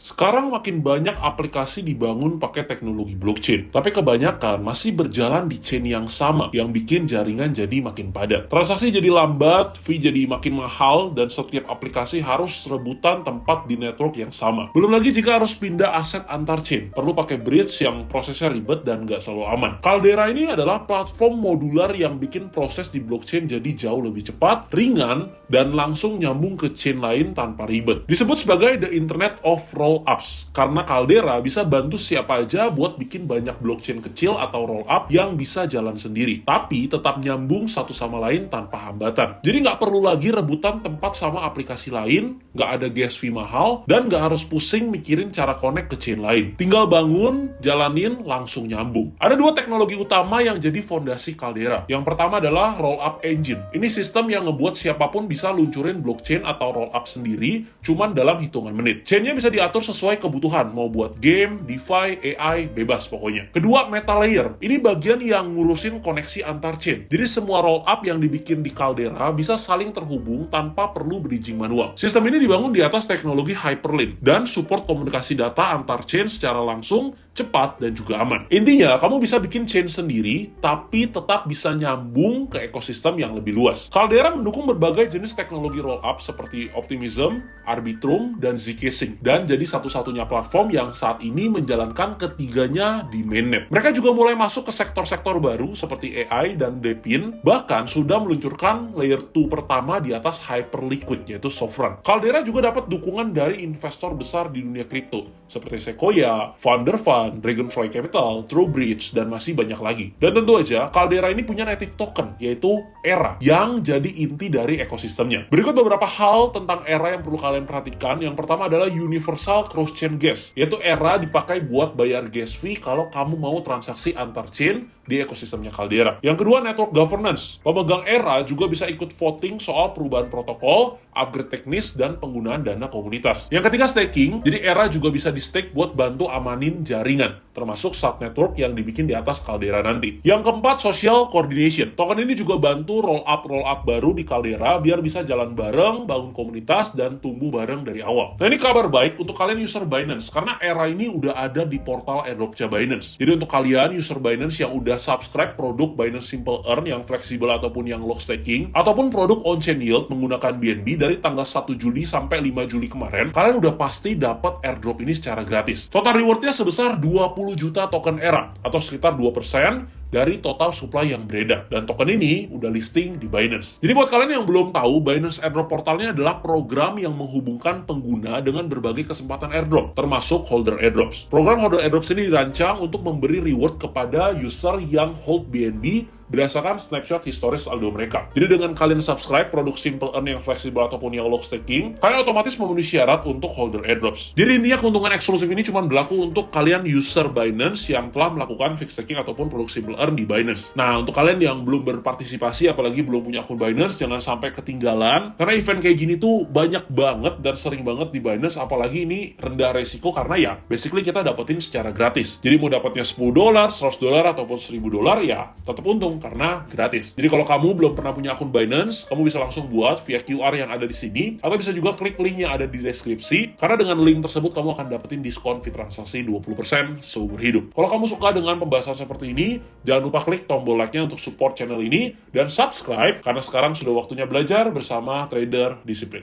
Sekarang makin banyak aplikasi dibangun pakai teknologi blockchain, tapi kebanyakan masih berjalan di chain yang sama, yang bikin jaringan jadi makin padat. Transaksi jadi lambat, fee jadi makin mahal, dan setiap aplikasi harus rebutan tempat di network yang sama. Belum lagi jika harus pindah aset antar chain, perlu pakai bridge yang prosesnya ribet dan nggak selalu aman. Caldera ini adalah platform modular yang bikin proses di blockchain jadi jauh lebih cepat, ringan, dan langsung nyambung ke chain lain tanpa ribet. Disebut sebagai the Internet of Rollups, karena Caldera bisa bantu siapa aja buat bikin banyak blockchain kecil atau rollup yang bisa jalan sendiri, tapi tetap nyambung satu sama lain tanpa hambatan. Jadi nggak perlu lagi rebutan tempat sama aplikasi lain, nggak ada gas fee mahal, dan nggak harus pusing mikirin cara connect ke chain lain. Tinggal bangun, jalanin, langsung nyambung. Ada dua teknologi utama yang jadi fondasi Caldera. Yang pertama adalah Rollup Engine. Ini sistem yang ngebuat siapapun bisa luncurin blockchain atau rollup sendiri, cuman dalam hitungan menit. Chainnya bisa diatur sesuai kebutuhan, mau buat game, DeFi, AI, bebas pokoknya. Kedua, Meta Layer. Ini bagian yang ngurusin koneksi antar chain. Jadi semua rollup yang dibikin di Caldera bisa saling terhubung tanpa perlu bridging manual. Sistem ini dibangun di atas teknologi Hyperlink dan support komunikasi data antar chain secara langsung, cepat, dan juga aman. Intinya, kamu bisa bikin chain sendiri, tapi tetap bisa nyambung ke ekosistem yang lebih luas. Caldera mendukung berbagai jenis teknologi rollup seperti Optimism, Arbitrum, dan Zcash, dan jadi satu-satunya platform yang saat ini menjalankan ketiganya di mainnet. Mereka juga mulai masuk ke sektor-sektor baru seperti AI dan DePIN, bahkan sudah meluncurkan layer 2 pertama di atas Hyperliquid, yaitu Sovereign. Caldera juga dapat dukungan dari investor besar di dunia kripto, seperti Sequoia, Thunderfund, Dragonfly Capital, TrueBridge, dan masih banyak lagi. Dan tentu aja, Caldera ini punya native token, yaitu ERA, yang jadi inti dari ekosistemnya. Berikut beberapa hal tentang ERA yang perlu kalian perhatikan. Yang pertama adalah Universal Cross-Chain Gas, yaitu ERA dipakai buat bayar gas fee kalau kamu mau transaksi antar chain di ekosistemnya Caldera. Yang kedua, Network Governance. Pemegang ERA juga bisa ikut voting soal perubahan protokol, upgrade teknis, dan penggunaan dana komunitas. Yang ketiga, staking. Jadi ERA juga bisa di-stake buat bantu amanin jaringan, termasuk sub-network yang dibikin di atas Caldera nanti. Yang keempat, Social Coordination. Token ini juga bantu rollup baru di Caldera biar bisa jalan bareng, bangun komunitas, dan tumbuh bareng dari awal. Nah, ini kabar baik untuk kalian user Binance, karena ERA ini udah ada di portal airdropnya Binance. Jadi untuk kalian user Binance yang udah subscribe produk Binance Simple Earn yang fleksibel ataupun yang lock staking, ataupun produk on-chain yield menggunakan BNB dari tanggal 1 Juli sampai 5 Juli kemarin, kalian udah pasti dapat airdrop ini secara gratis. Total rewardnya sebesar 20 juta token ERA, atau sekitar 2% dari total supply yang beredar. Dan token ini udah listing di Binance. Jadi buat kalian yang belum tahu, Binance Airdrop Portalnya adalah program yang menghubungkan pengguna dengan berbagai kesempatan airdrop, termasuk holder airdrops. Program holder airdrops ini dirancang untuk memberi reward kepada user yang hold BNB berdasarkan snapshot historis saldo mereka. Jadi dengan kalian subscribe produk Simple Earn yang fleksibel ataupun yang lock staking, kalian otomatis memenuhi syarat untuk holder airdrops. Jadi intinya keuntungan eksklusif ini cuma berlaku untuk kalian user Binance yang telah melakukan fixed staking ataupun produk Simple Earn di Binance. Nah, untuk kalian yang belum berpartisipasi, apalagi belum punya akun Binance, jangan sampai ketinggalan, karena event kayak gini tuh banyak banget dan sering banget di Binance, apalagi ini rendah resiko karena ya, basically kita dapetin secara gratis. Jadi mau dapatnya $10, $100, ataupun $1000, ya tetap untung karena gratis. Jadi kalau kamu belum pernah punya akun Binance, kamu bisa langsung buat via QR yang ada di sini, atau bisa juga klik link yang ada di deskripsi, karena dengan link tersebut kamu akan dapetin diskon fee transaksi 20% seumur hidup. Kalau kamu suka dengan pembahasan seperti ini, jangan lupa klik tombol like-nya untuk support channel ini, dan subscribe, karena sekarang sudah waktunya belajar bersama trader disiplin.